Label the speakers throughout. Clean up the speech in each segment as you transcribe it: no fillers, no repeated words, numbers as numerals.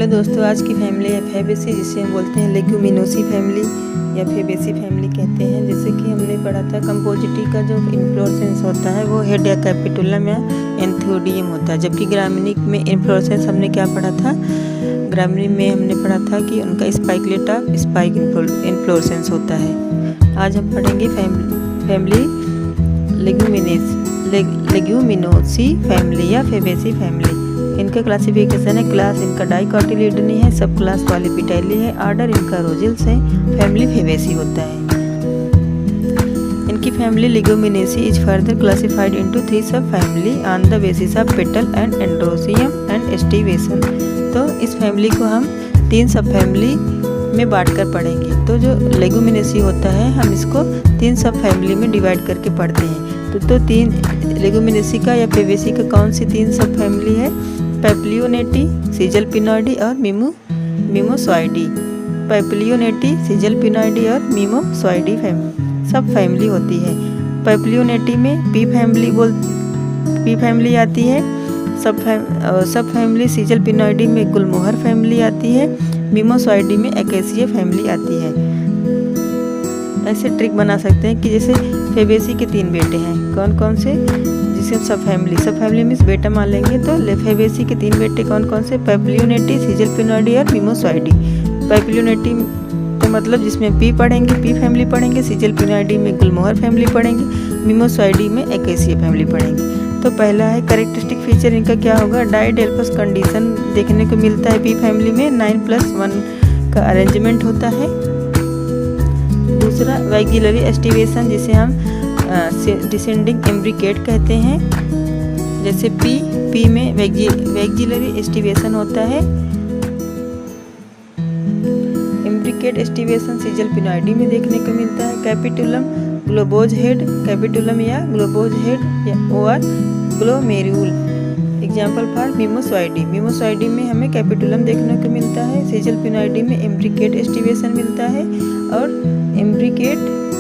Speaker 1: Hello दोस्तों, आज की फैमिली है फैबेसी, जिसे हम बोलते हैं लेग्यूमिनोसी फैमिली या फैबेसी फैमिली कहते हैं। जैसे कि हमने पढ़ा था कंपोजिटी का जो इन्फ्लोरेसेंस होता है वो हेड या कैपिटुलम या एंथोडियम होता है, जबकि ग्रामिनिक में इन्फ्लोरेसेंस हमने क्या पढ़ा था, ग्रामिनिक में हमने पढ़ा था कि उनका स्पाइकलेट ऑफ स्पाइक इन्फ्लोरेसेंस होता है। आज हम पढ़ेंगे फैमिली लेग्यूमिनोसी फैमिली या फैबेसी फैमिली। इनका क्लासिफिकेशन है, क्लास इनका डाइकोटिलिडनी है, सब क्लास पॉलीपेटाइली है, ऑर्डर इनका रोजिल्स है, फैमिली फैबेसी होता है। इनकी family Leguminosae is further classified into 3 sub family on the basis of petal and androecium and aestivation. तो इस फैमिली को हम 3 सब फैमिली में बांट कर पढ़ेंगे। तो जो लेग्यूमिनेसी होता है हम इसको 3 सब फैमिली में डिवाइड करके पढ़ते हैं। तो 3 लेग्यूमिनेसी का या फैबेसी का कौन सी 3 सब फैमिली है, पैप्लियोनेटी, सीजलपिनॉइडी और मिमोसॉइडी। पैप्लियोनेटी, सीजलपिनॉइडी और मिमोसॉइडी सब फैमिली होती है। पैप्लियोनेटी में पी फैमिली आती है, सब फैमिली सीजलपिनॉइडी में गुलमोहर फैमिली आती है, मिमोसॉइडी में एकेसिया फैमिली आती है। ऐसे ट्रिक बना सकते हैं कि जैसे फैबेसी के 3 बेटे हैं, कौन कौन से, जिसे सब फैमिली में बेटा मान लेंगे। तो फैबेसी के 3 बेटे कौन कौन से, पैप्लियोनेटी, सीजलपिनॉइडी और मिमोसॉइडी। पैप्लियोनेटी तो मतलब जिसमें पी पढ़ेंगे, पी फैमिली पढ़ेंगे, सीजलपिनॉइडी में गुलमोहर फैमिली पढ़ेंगे, मिमोसॉइडी में एकेसिया फैमिली पढ़ेंगे। तो पहला है कैरेक्टरिस्टिक फीचर इनका क्या होगा, डाइडेल्फस कंडीशन देखने को मिलता है पी फैमिली में, 9+1 का अरेंजमेंट होता है। दूसरा वैग्युलरी एस्टिवेशन, जिसे हम डिसेंडिंग इम्ब्रिकेट कहते हैं। जैसे पी में वैग्युलरी एस्टिवेशन होता है। इम्ब्रिकेट एस्टिवेशन सीजलपिनॉइडी में देखने को मिलता है। कैपिटुलम ग्लोबोज हेड, कैपिटुलम या ग्लोबोज हेड या और ग्लोमेरुल। एग्जाम्पल फॉर मिमोसॉइडी में हमें कैपिटुलम देखने को मिलता है, सीजलपिनॉइडी में इम्ब्रिकेट एस्टिवेशन मिलता है और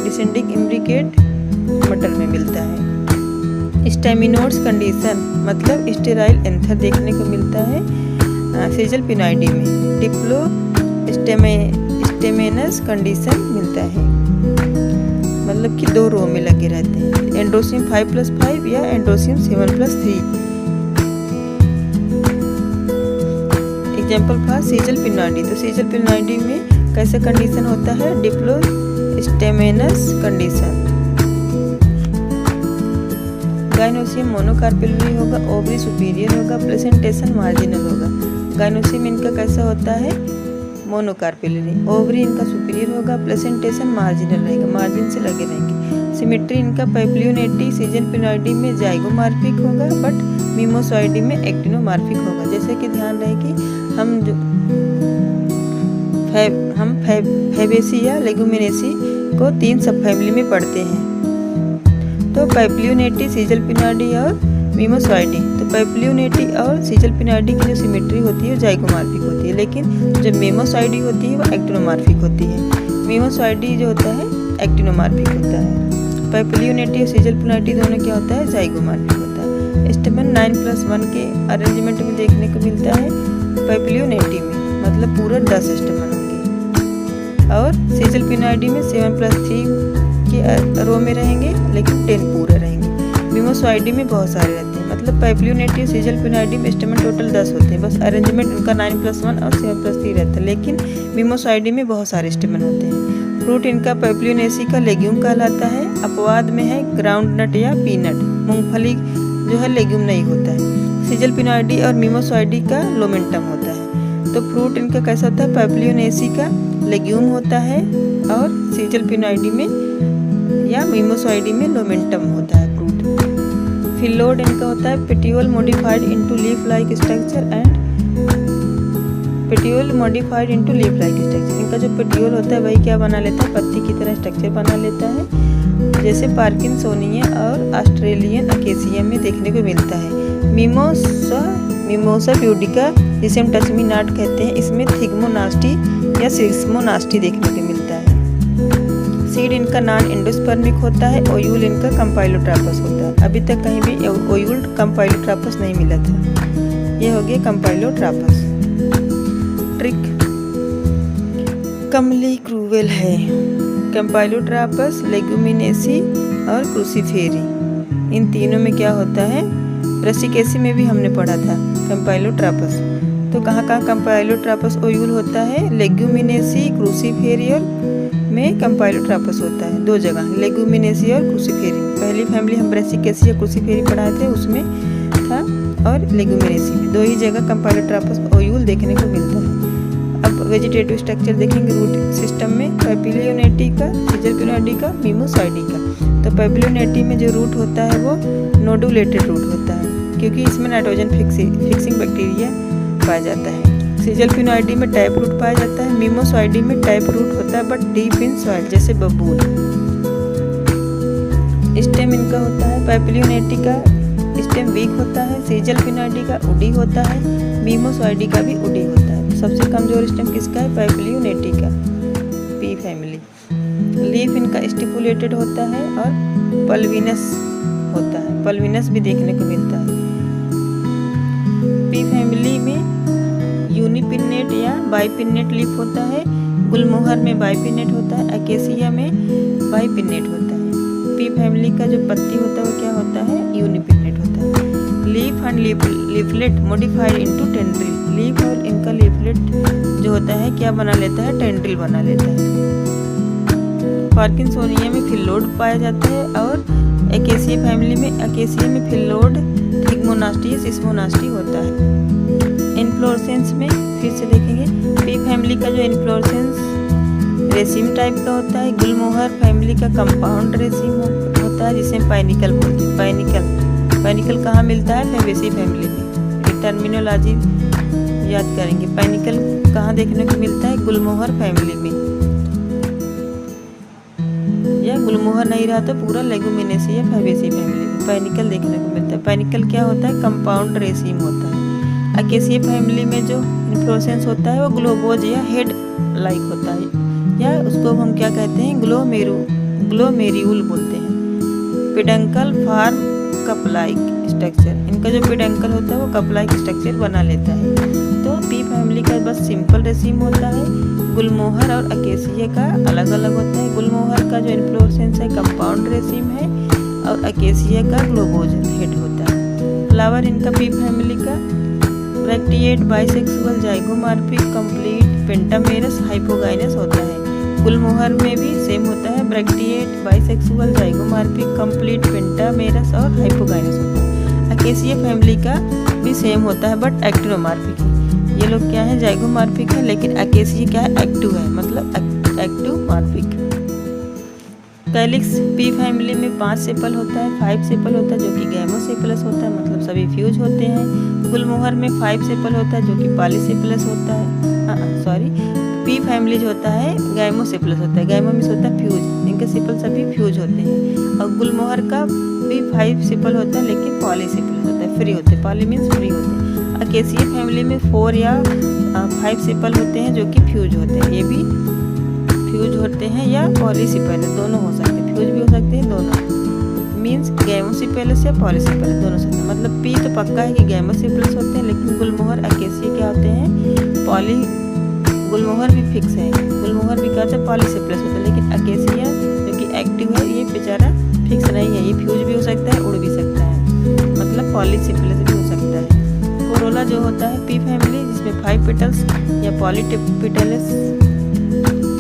Speaker 1: डिसेंडिंग इम्ब्रिकेट मटर में मिलता है। स्टेमिनोड्स कंडीशन मतलब स्टेराइल एंथर देखने को मिलता है सीजलपिनॉइडी में। डिप्लो स्टेमेनस कंडीशन मिलता है, मतलब कि 2 रो में लगे रहते हैं। एंड्रोसियम 5+5 या एंड्रोसियम 7+3। एग्जाम्पल फॉर सीजलपिनॉइडी, तो सीजलपिनॉइडी में कैसे कंडीशन होता है, डिप्लो स्टेमेनस कंडीशन। गाइनोसियम मोनोकार्पेलरी होगा, ओवरी सुपीरियर होगा, प्लेसेंटेशन मार्जिनल होगा। गाइनोसियम इनका कैसा होता है, मोनोकार्पेलरी, ओवरी इनका सुपीरियर होगा, प्लेसेंटेशन मार्जिनल रहेगा, मार्जिन से लगे रहेंगे। सिमेट्री इनका पैप्लियोनेटी सीजलपिनॉइडी में जाइगोमॉर्फिक होगा, बट मिमोसॉइडी में एक्टिनोमॉर्फिक होगा। जैसे कि ध्यान रहे कि हम फैबेसी या लेग्यूमिनेसी को 3 सब फैमिली में पढ़ते हैं। तो पैप्लियोनेटी, सीजलपिनॉइडी और मिमोसॉइडी। तो पैप्लियोनेटी और सीजलपिनॉइडी की जो सिमेट्री होती है वो जाइगोमॉर्फिक होती है, लेकिन जो मिमोसॉइडी होती है वो एक्टिनोमॉर्फिक होती है। मिमोसॉइडी जो होता है एक्टिनोमॉर्फिक होता है। पैप्लियोनेटी और सीजलपिनॉइडी दोनों क्या होता है, जाइगोमॉर्फिक होता है। स्टेमन 9+1 के अरेंजमेंट में देखने को मिलता है पैप्लियोनेटी में, मतलब पूरा 10 स्टेमन होंगे, और सीजलपिनॉइडी में 7+3 के रो में रहेंगे, लेकिन 10 पूरे रहेंगे। मिमोसॉइडी में बहुत सारे रहते हैं, मतलब पैप्लियोनेटी और सीजलपिनॉइडी में स्टेमन टोटल 10 होते हैं, बस अरेंजमेंट उनका 9+1 और 7+3 रहता है, लेकिन मिमोसॉइडी में बहुत सारे स्टेमन होते हैं। फ्रूट इनका पैप्लियोनेसी का लेग्यूम कहलाता है। अपवाद में है ग्राउंड नट या पीनट, मूंगफली जो है लेग्यूम नहीं होता है। सीजलपिनॉइडी और मिमोसॉइडी का लोमेंटम होता है। तो फ्रूट इनका कैसा होता है, पैप्लियोनेसी का लेग्यूम होता है और सीजलपिनॉइडी में या मिमोसॉइडी में लोमेंटम होता है फ्रूट। फिलोड इनका होता है petiole modified into leaf like structure and petiole modified into leaf like structure. इनका जो पेटियोल होता है वही क्या बना लेता है, पत्ती की तरह स्ट्रक्चर बना लेता है, जैसे पार्किंसोनिया और ऑस्ट्रेलियन अकेसिया में देखने को मिलता है। मिमोसा प्यूडिका, जिसे हम टचमी-नॉट कहते हैं, इसमें थिग्मोनास्टी या सिस्मोनास्टी देखने को मिलता है। सीड इनका नॉन एंडोस्पर्मिक होता है। ओयूल इनका कंपाइलोट्रापस होता है। अभी तक कहीं भी ओयूल कंपाइलोट्रापस नहीं मिला था, ये हो गया कंपाइलोट्रापस। डायट्रिक कमली क्रूवेल है। कैम्पाइलोट्रापस, लेगुमिनेसी और क्रूसीफेरी, इन तीनों में क्या होता है, ब्रासिकेसी में भी हमने पढ़ा था कैम्पाइलोट्रापस। तो कहाँ कहाँ कैम्पाइलोट्रापस ओयूल होता है, लेगुमिनेसी, क्रूसीफेरी और में कैम्पाइलोट्रापस होता है, दो जगह, लेगुमिनेसी और क्रूसीफेरी। पहली फैमिली हम ब्रासिकेसी या क्रूसीफेरी पढ़ाए थे, उसमें था, और लेगुमिनेसी में दो ही जगह कैम्पाइलोट्रापस ओयूल देखने को मिलता है। अब वेजिटेटिव स्ट्रक्चर देखेंगे रूट सिस्टम में, पैपिलियोनेटी का, सीजरपिनोइडी का, मिमोसॉइडी का। तो पैपिलियोनेटी में जो रूट होता है वो नोडुलेटेड रूट होता है, क्योंकि इसमें नाइट्रोजन फिक्सिंग बैक्टीरिया पाया जाता है। सीजरपिनोइडी में टैप रूट पाया जाता है, मिमोसॉइडी में टैप रूट होता है बट डीप इन सॉइल, जैसे बबूल। स्टेम इनका होता है, पैपिलियोनेटी का स्टेम वीक होता है, सीजरपिनोइडी का उडी होता है, मिमोसॉइडी का भी उडी होता है। सबसे कमजोर स्टेम किसका है, पैपिलियोनेटी का, पी फैमिली। लीफ इनका स्टिपुलेटेड होता है और पल्विनस होता है, पल्विनस भी देखने को मिलता है। पी फैमिली में यूनिपिन्नेट या बाइपिन्नेट लीफ होता है, गुलमोहर में बाइपिन्नेट होता है, अकेसिया में बाइपिन्नेट होता है। पी फैमिली का जो पत्ती होता है वो क्या होता है, यूनिपिन्नेट होता है। Leaf and leaflet modified into tendril, leaf और इनका लीफलेट जो होता है क्या बना लेता है, टेंड्रिल बना लेता है। पार्किंसोनिया में फिलोड पाया जाता है और एकेसिया फैमिली में, अकेसिया में फिलोड थिग्मोनास्टी या सिस्मोनास्टी होता है। इन्फ्लोरेसेंस में फिर से देखेंगे, पी फैमिली का जो इन्फ्लोरेसेंस रेसिम टाइप का होता है, गुलमोहर फैमिली का कंपाउंड रेसिम होता है जिसे पाइनिकल बोलते हैं। पाइनिकल कहाँ मिलता है, फैबेसी फैमिली में। ये टर्मिनोलॉजी याद करेंगे, पाइनिकल कहाँ देखने को मिलता है, गुलमोहर फैमिली में, या गुलमोहर नहीं रहा तो पूरा लेगुमिनेसी या फैबेसी फैमिली में पाइनिकल देखने को मिलता है। पाइनिकल क्या होता है, कंपाउंड रेसिम होता है। अकेसिया फैमिली में जो इन्फ्लोरेसेंस होता है वो ग्लोबोज या हेड लाइक होता है, या उसको हम क्या कहते हैं, ग्लोमेर्यूल बोलते हैं। Peduncle form cup like structure, इनका जो पेडंकल होता है वो कप लाइक स्ट्रक्चर बना लेता है। तो पी फैमिली का बस सिंपल रेसिम होता है, गुलमोहर और अकेसिया का अलग अलग होता है। गुलमोहर का जो इन्फ्लोरेसेंस है कंपाउंड रेसिम है और अकेसिया का ग्लोबोज हेड होता है। फ्लावर इनका पी फैमिली का bracteate, bisexual, zygomorphic, complete, pentamerous, hypogynous होता है। गुलमोहर में भी सेम होता है, bracteate, bisexual, zygomorphic, complete, pentamerous और हाइपोगाइनस होता है। अकेसिया फैमिली का भी सेम होता है बट एक्टिनोमॉर्फिक है। ये लोग क्या है, जाइगोमॉर्फिक है, लेकिन अकेसिया क्या है, एक्टिव है, मतलब एक्टिवमॉर्फिक। कैलिक्स पी फैमिली में 5 सेपल होता है, 5 सेपल होता है जो कि गैमोसेपलस होता है, मतलब सभी फ्यूज होते हैं। गुलमोहर में 5 सेपल होता है जो कि पॉलीसेपलस होता है। पी फैमिली जो होता है गैमोसेपलस होता है, गैमो मीन्स होता है फ्यूज, इनके सेपल सभी फ्यूज होते हैं। और गुलमोहर का भी 5 सेपल होता है लेकिन पॉलीसेपलस होता है, फ्री होते हैं, पॉली मीन्स फ्री होते हैं। अकेसिया फैमिली में 4 या 5 सेपल होते हैं जो कि फ्यूज होते हैं, ये भी फ्यूज होते हैं या पॉलीसेपल, दोनों हो सकते हैं, फ्यूज भी हो सकते हैं, दोनों मीन्स गैमोसेपलस या पॉलीसेपलस दोनों सकते हैं। मतलब पी तो पक्का है कि गैमोसेपलस होते हैं, लेकिन गुलमोहर अकेसिया क्या होते हैं, गुलमोहर भी फिक्स है, गुलमोहर भी क्या होता है, पॉलीसेपलस होता है, लेकिन अकेसिया जो कि एक्टिव है ये बेचारा फिक्स नहीं है, ये फ्यूज भी हो सकता है, उड़ भी सकता है, मतलब पॉलीसेपलस भी हो सकता है। कोरोला जो होता है पी फैमिली जिसमें 5 पेटल्स या पॉलीपेटल्स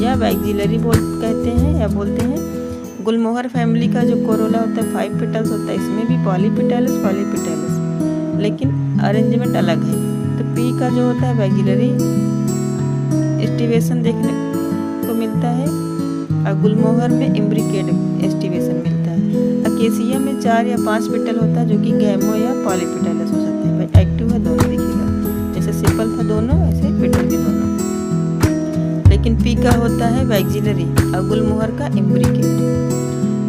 Speaker 1: या वैक्सिलरी कहते हैं या बोलते हैं। गुलमोहर फैमिली का जो कोरोला होता है 5 पेटल्स होता है, इसमें भी पॉलीपेटल्स, लेकिन अरेंजमेंट अलग है। तो पी का जो होता है वैक्सिलरी एस्टिवेशन देखने को मिलता है और गुलमोहर में इम्ब्रिकेट एस्टिवेशन मिलता है। अकेसिया में 4 या 5 पेटल होता है जो कि गैमो या पॉलीपेटल्स हो सकते हैं, भाई एक्टिव है, दोनों दिखेगा, जैसे सेपल था दोनों ऐसे पेटल भी दोनों। लेकिन पी का होता है वैक्सिलरी और गुलमोहर का imbricate.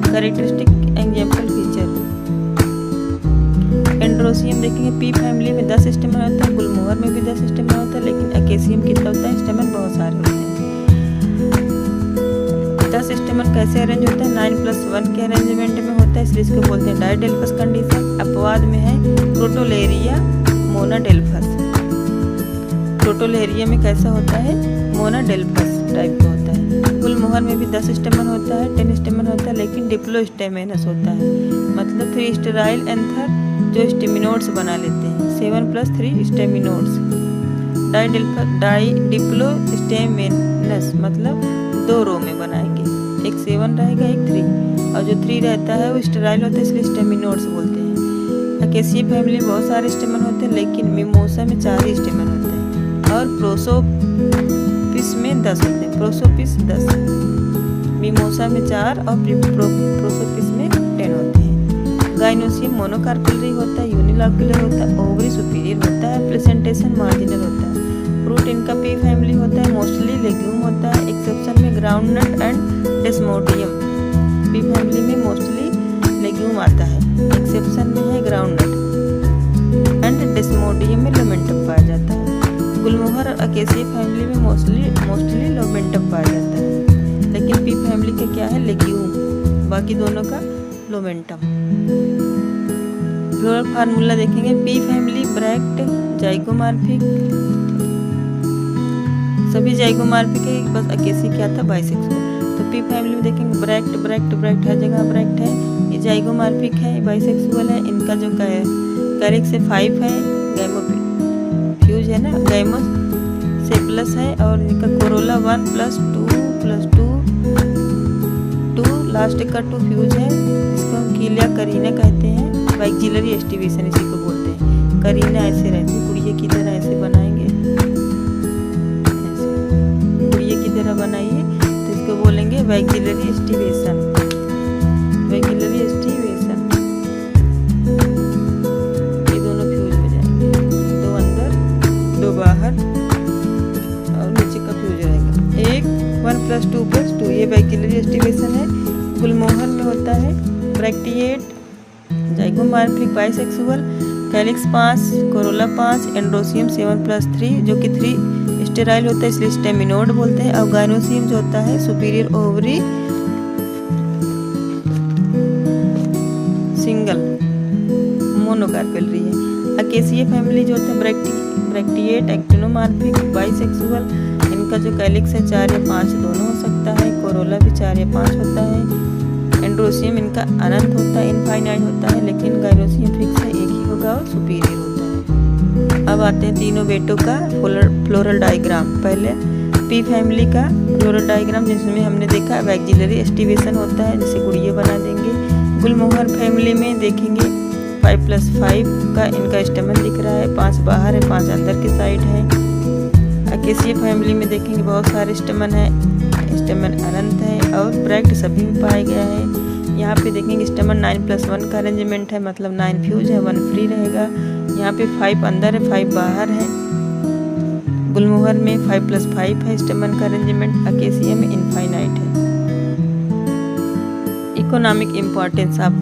Speaker 1: Characteristic example feature androecium देखेंगे, पी फैमिली में 10 स्टेमन होता है, गुलमोहर में भी 10 स्टेमन होता है, लेकिन अकेसियम कितना होता है, स्टेमन बहुत सारे होते हैं। 10 स्टेमन कैसे अरेंज होता है, 9+1 के अरेंजमेंट में होता है, इसलिए इसको बोलते हैं डायडेल्फस कंडीशन। अपवाद में है प्रोटोलेरिया मोनाडेल्फस। क्रोटोलेरिया में कैसा होता है, मोनाडेल्फस टाइप का होता है। गुलमोहर में भी 10 स्टेमन होता है, 10 स्टेमन होता है, लेकिन डिप्लोस्टेमेनस होता है, मतलब 3 स्टेराइल एंथर जो स्टेमिनोड्स बना लेते हैं। 7+3 स्टेमिनोड्स। डिप्लोस्टेमेनस मतलब 2 रो में बनाएंगे, एक 7 रहेगा, एक 3, और जो 3 रहता है वो स्टेराइल होता है, इसलिए स्टेमिनोड्स बोलते हैं। अकेसिया फैमिली में बहुत सारे स्टेमन होते हैं, लेकिन मिमोसा में 4 ही स्टेमन होते हैं, और प्रोसोपिस में 10 होते हैं। प्रोसोपिस 10, मिमोसा में 4 और प्रोसोपिस में 10 होते हैं। गाइनोसियम मोनोकार्पेलरी होता है, यूनिलॉक्यूलर होता है, ओवरी सुपीरियर होता है, प्लेसेंटेशन मार्जिनल होता है। फ्रूट इनका पी फैमिली होता है, मोस्टली लेग्यूम होता है, एक्सेप्शन में groundnut and Desmodium. P family में मोस्टली लेग्यूम आता है, एक्सेप्शन में है ग्राउंडनट एंड डेस्मोडियम में लोमेंटम पाया जाता है। गुलमोहर और अकेसिया फैमिली में मोस्टली लोमेंटम पाया जाता है, लेकिन पी फैमिली का क्या है, लेग्यूम, बाकी दोनों का लोमेंटम। फ्लोरल फार्मूला देखेंगे, पी फैमिली ब्रैक्ट जाइगोमार्फिक, सभी जाइगोमार्फिक है, बस अकेसिया क्या था, बाइसेक्सुअल। तो पी फैमिली में देखेंगे ब्रैक्ट हर जगह ब्रैक्ट है, ये जाइगोमार्फिक है, बाइसेक्सुअल है। इनका जो कैरिक्स से 5 है, गैमोफ्यूज है ना, गैमोस से प्लस है, और इनका कोरोला 1+2+2 लास्ट का 2 फ्यूज है, इसको हम कीलिया करीना कहते हैं। वाइक्जिलरी एस्टिवेशन इसी को बोलते हैं। करीना ऐसे रहती है, गुड़िया की तरह ऐसे बनाएंगे, ऐसे गुड़िया की तरह बनाइए, तो इसको बोलेंगे वाइक्जिलरी एस्टिवेशन। वाइक्जिलरी एस्टिवेशन, ये दोनों फ्यूज हो जाएंगे, 2 अंदर 2 बाहर, और नीचे का फ्यूज रहेगा। एक 1+2+2, ये वाइक्जिलरी एस्टिवेशन है। गुलमोहर में होता है bracteate, zygomorphic, bisexual, calyx 5, Corolla 5, androecium 7+3 जो कि 3 स्टेराइल होता है, इसलिए स्टेमिनोड बोलते हैं। और गाइनोसियम जो होता है सुपीरियर ओवरी सिंगल मोनोकार्पेलरी है। अकेसिया फैमिली जो होता है ब्रैक्टिएट, एक्टिनोमार्फिक, बाइसेक्सुअल, इनका जो कैलिक्स है 4 या 5 दोनों हो सकता है। कोरोला भी 4 या 5 होता है। एंड्रोसियम इनका अनंत होता है, इनफाइनाइट होता है, लेकिन गाइनोसियम फिक्स है, एक ही होगा और सुपीरियर होता है। अब आते हैं तीनों बेटों का फ्लोरल डायग्राम। पहले पी फैमिली का फ्लोरल डायग्राम, जिसमें हमने देखा वैक्जिलरी एस्टिवेशन होता है, जैसे गुड़िया बना देंगे। गुलमोहर फैमिली में देखेंगे 5+5 का इनका स्टेमन दिख रहा है, 5 बाहर है, 5 अंदर की साइड है। अकेसिया फैमिली में देखेंगे बहुत सारे स्टेमन है, स्टेमन अनंत है, और ब्रैक्ट सभी में पाया गया है। यहाँ पे देखेंगे स्टेमन 9+1 का अरेंजमेंट है, मतलब 9 फ्यूज है, 1 फ्री रहेगा। यहाँ पे 5 अंदर है, 5 बाहर है। गुलमोहर में 5+5 है स्टेमन का अरेंजमेंट, अकेसिया में इनफाइनाइट है। Economic importance of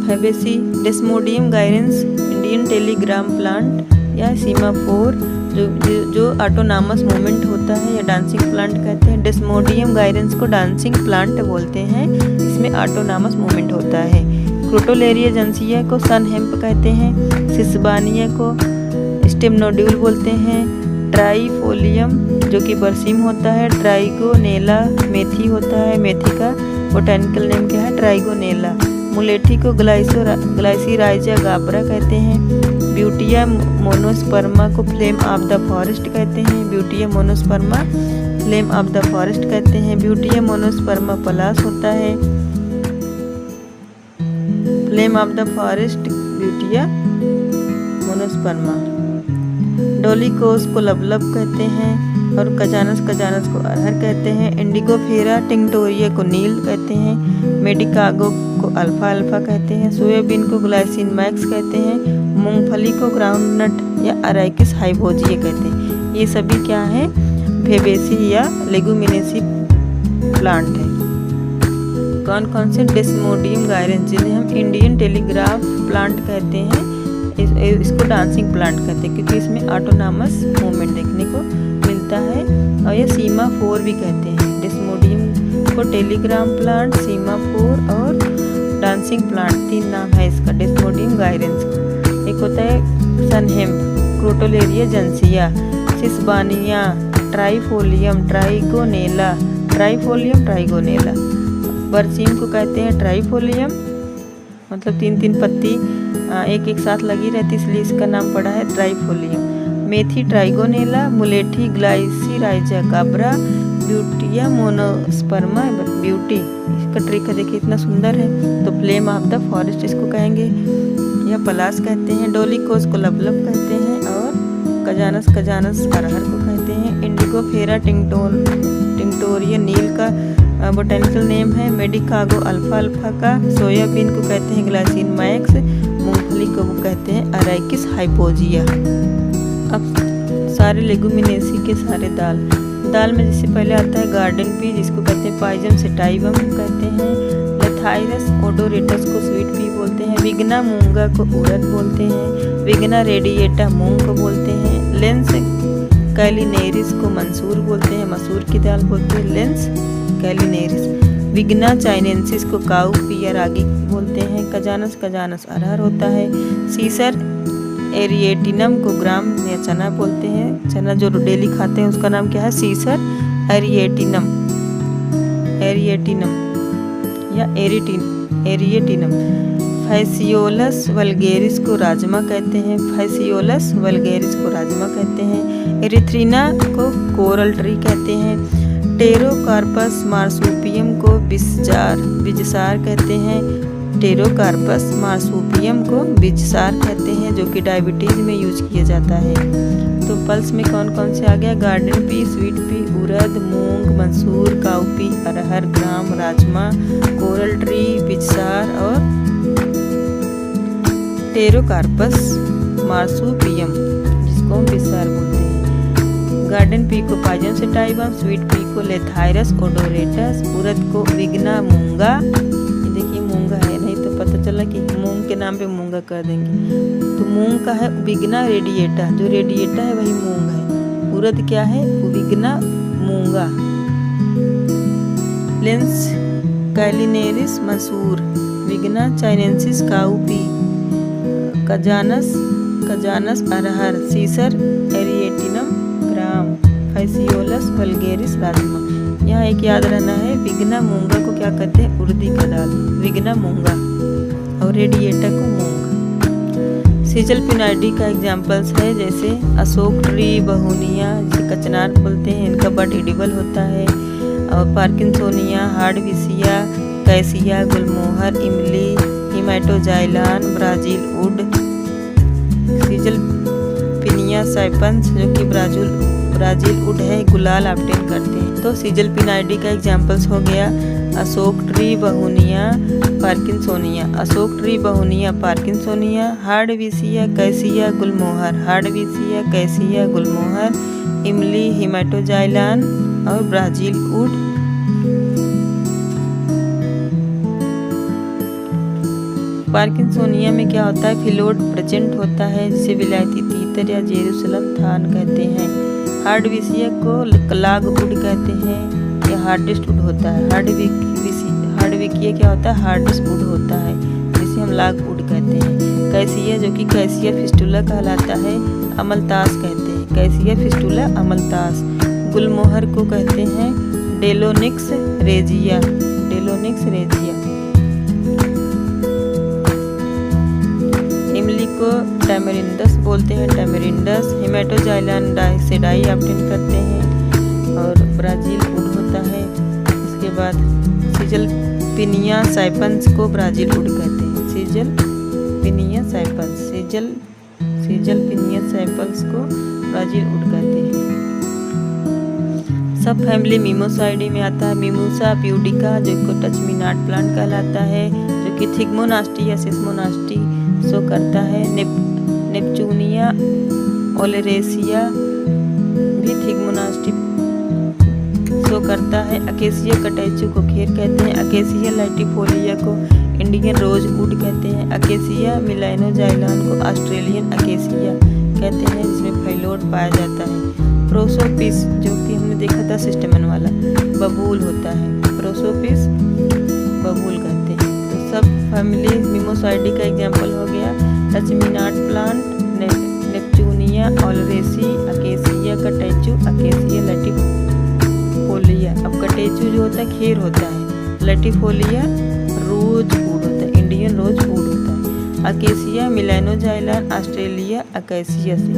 Speaker 1: Fabaceae Desmodium gyrans, Indian telegram plant या सीमाफोर जो ऑटोनॉमस मूवमेंट होता है या डांसिंग प्लांट कहते हैं। डेस्मोडियम गायरेंस को डांसिंग प्लांट बोलते हैं, इसमें ऑटोनॉमस मूवमेंट होता है। क्रोटोलेरिया जेंसिया को सन हेम्प कहते हैं। सिसबानिया को स्टेमनोड्यूल बोलते हैं। ट्राइफोलियम जो कि बरसीम होता है। ट्राइगोनेला मेथी होता है, मेथी का बोटेनिकल नेम क्या है, ट्राइगोनेला। मुलेठी को ग्लाइसीराइजा गाब्रा कहते हैं। ब्यूटिया मोनोस्पर्मा को फ्लेम ऑफ द फॉरेस्ट कहते हैं। Butea monosperma flame of the forest कहते हैं। ब्यूटिया मोनोस्पर्मा पलास होता है, flame of the forest Butea monosperma. Dolichos को लबलब कहते हैं और कजानस को अरहर कहते हैं। इंडिगोफेरा टिंक्टोरिया को नील कहते हैं। मेडिकागो को अल्फा कहते हैं। सोयाबीन को ग्लाइसिन मैक्स कहते हैं। मूंगफली को ग्राउंडनट या अराइकिस हाइपोजिया कहते हैं। ये सभी क्या है, फेबेसी या लेगुमिनेसी प्लांट है। कौन कौन से, डेस्मोडियम गायरेंस जिन्हें हम इंडियन टेलीग्राफ प्लांट कहते हैं, इसको डांसिंग प्लांट कहते हैं क्योंकि इसमें ऑटोनॉमस मूवमेंट देखने को मिलता है। और ये सीमाफोर भी कहते हैं। डेस्मोडियम को टेलीग्राम प्लांट, सीमाफोर और डांसिंग प्लांट, 3 नाम है इसका डेस्मोडियम गायरेंस का। एक होता है सनहेम्प, क्रोटोलेरिया जेनेसिया, सिसबानिया, ट्राइफोलियम ट्राइगोनेला, बरसीम को कहते हैं ट्राइफोलियम, मतलब 3-3 पत्ती एक एक साथ लगी रहती, इसलिए इसका नाम पड़ा है ट्राइफोलियम। मेथी ट्राइगोनेला, मुलेठी Glycyrrhiza glabra, Butea monosperma beauty, इसका ट्रिक है देखिए इतना सुंदर है। तो फ्लेम ऑफ द फॉरेस्ट इसको कहेंगे, या पलास कहते हैं। डोलिकोस को लबलब कहते हैं, और कजानस अरहर को कहते हैं। इंडिगो फेरा टिंक्टोरिया नील का बोटेनिकल नेम है। मेडिकागो अल्फा का। सोयाबीन को कहते हैं ग्लाइसिन मैक्स। मूंगफली को वो कहते हैं अरैकिस हाइपोजिया। अब सारे लेगुमिनेसी के सारे दाल में जिससे पहले आता है गार्डन पी, जिसको कहते हैं पाइजम सेटाइवम कहते हैं। लेथाइरस ओडोरेटस को स्वीट पी बोलते हैं। विग्ना मूंगा को उड़द बोलते हैं। विग्ना रेडिएटा मूंग को बोलते हैं। लेंस कैलिनेरिस को मंसूर बोलते हैं, मसूर की दाल बोलते हैं लेंस कैलिनेरिस। विग्ना चाइनेंसिस को काऊ पी या रागी बोलते हैं। कजानस अरहर होता है। सीसर एरिएटिनम को ग्राम या चना बोलते हैं। चना जो डेली खाते हैं उसका नाम क्या है? सीसर एरिएटिनम या एरिएटिनम। फैसियोलस वल्गेरिस को राजमा कहते हैं। एरिथ्रीना को कोरल ट्री कहते हैं। टेरोकार्पस मार्सुपियम को बिजसार कहते हैं। जो कि डायबिटीज में यूज किया जाता है। तो पल्स में कौन कौन से आ गया? गार्डन पी, स्वीट पी, उड़द, मूंग, मंसूर, काउपी, अरहर, ग्राम, राजमा, कोरल ट्री, बिजसार और टेरोकार्पस मार्सुपियम, जिसको हम बिजसार बोलते हैं। गार्डन पी को पाइजम सेटाइवम, स्वीट पी को लेथाइरस ओडोरेटस, उड़द को विग्ना मूंगा। ये देखिए मूंगा है, नहीं तो पता चला कि मूंग के नाम पे मूंगा कर देंगे। तो मूंग का है विग्ना रेडिएटा, जो रेडिएटा है वही मूंग है। उड़द क्या है? विग्ना मूंगा। लेंस कैलिनेरिस मसूर, विग्ना चाइनेंसिस काउपी, कजानस अरहर, सीसर एरिएटिनम ग्राम, फैसियोलस वल्गेरिस राजमा। यहाँ एक याद रहना है, विग्ना मूंगा को क्या कहते हैं? उड़दी का दाल, विग्ना मूंगा, और रेडिएटा को मूंग। सीजल पिनाडी का एग्जाम्पल्स है जैसे अशोक ट्री, बहुनिया, जिसे कचनार बोलते हैं, इनका बड एडिबल होता है। और पार्किंसोनिया, हार्डविसिया, कैसिया, गुलमोहर, इमली, हिमेटोजाइलान, ब्राजील वुड। सीजल पिनिया साइपन्स, जो कि ब्राजील वुड है, गुलाल ऑब्टेन करते हैं। तो सीजल पिनाडी का एग्जाम्पल्स हो गया अशोक ट्री, बहुनिया, पार्किंसोनिया, हार्डविसिया, कैसिया, गुलमोहर, इमली, हिमेटोजाइलान और ब्राजील वुड। पार्किंसोनिया में क्या होता है? फिलोड प्रेजेंट होता है, जिसे विलायती तीतर या जेरूसलम थान कहते हैं। हार्डविसिया को लाग वुड कहते हैं, या हार्डेस्ट वुड होता है। हार्डविकिया क्या होता है? हार्डेस्ट वुड होता है, जिसे हम लाग वुड कहते हैं। कैसिया, जो कि कैसिया फिस्टुला कहलाता है, अमलतास कहते हैं। कैसिया फिस्टुला अमलतास। गुलमोहर को कहते हैं डेलोनिक्स रेजिया। इमली को टैमरिंडस बोलते हैं, हिमेटोजाइलान डाइसेडाई ऑब्टेन करते हैं, और ब्राजील वुड होता है। इसके बाद सीजल पिनिया साइपन्स को ब्राजील वुड कहते हैं। सीजल पिनिया साइपन्स को ब्राजील वुड कहते हैं। सब फैमिली मिमोसाइडी में आता है। मिमोसा प्यूडिका, जो को टच मी नॉट प्लांट कहलाता है, जो कि थिग्मोनास्टी या सिस्मोनास्टी शो करता है। नेपचूनिया ओलेरेसिया भी थिग्मोनास्टी शो करता है। अकेसिया कटैचू को खेर कहते हैं। अकेसिया लाइटिफोलिया को इंडियन रोज वुड कहते हैं। अकेसिया मिलाइनोजाइलान को ऑस्ट्रेलियन अकेसिया कहते हैं, जिसमें फाइलोड पाया जाता है। प्रोसोपिस, जो कि हमने देखा था सिस्टेमन वाला, बबूल होता है। प्रोसोपिस बबूल कहते हैं। तो सब फैमिली मिमोसाइडी का एग्जाम्पल हो गया। Touch me not plant, Acacia oleracea, Acacia catechu, Acacia latifolia. अब कटेचु जो होता है खीर होता है, लैटिफोलिया रोजवुड होता है, इंडियन रोजवुड होता है। अकेसिया मिलेनोजाइलम ऑस्ट्रेलिया अकेसिया से,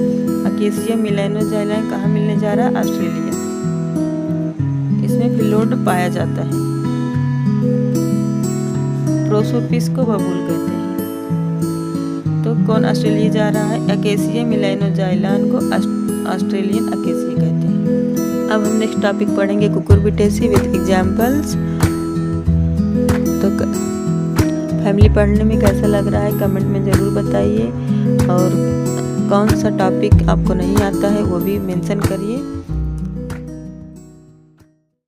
Speaker 1: अकेसिया मिलेनोजाइलम कहाँ मिलने जा रहा है? ऑस्ट्रेलिया। इसमें फिलोड पाया जाता है। प्रोसोपिस को बबूल कहते हैं। तो कौन ऑस्ट्रेलिया जा रहा है? अकेसिया मिलेनोजाइलम को ऑस्ट्रेलियन अकेसिया कहते हैं। अब हम नेक्स्ट टॉपिक पढ़ेंगे कुकुरबिटेसी विद एग्जाम्पल्स। तो फैमिली पढ़ने में कैसा लग रहा है कमेंट में ज़रूर बताइए, और कौन सा टॉपिक आपको नहीं आता है वो भी मेंशन करिए।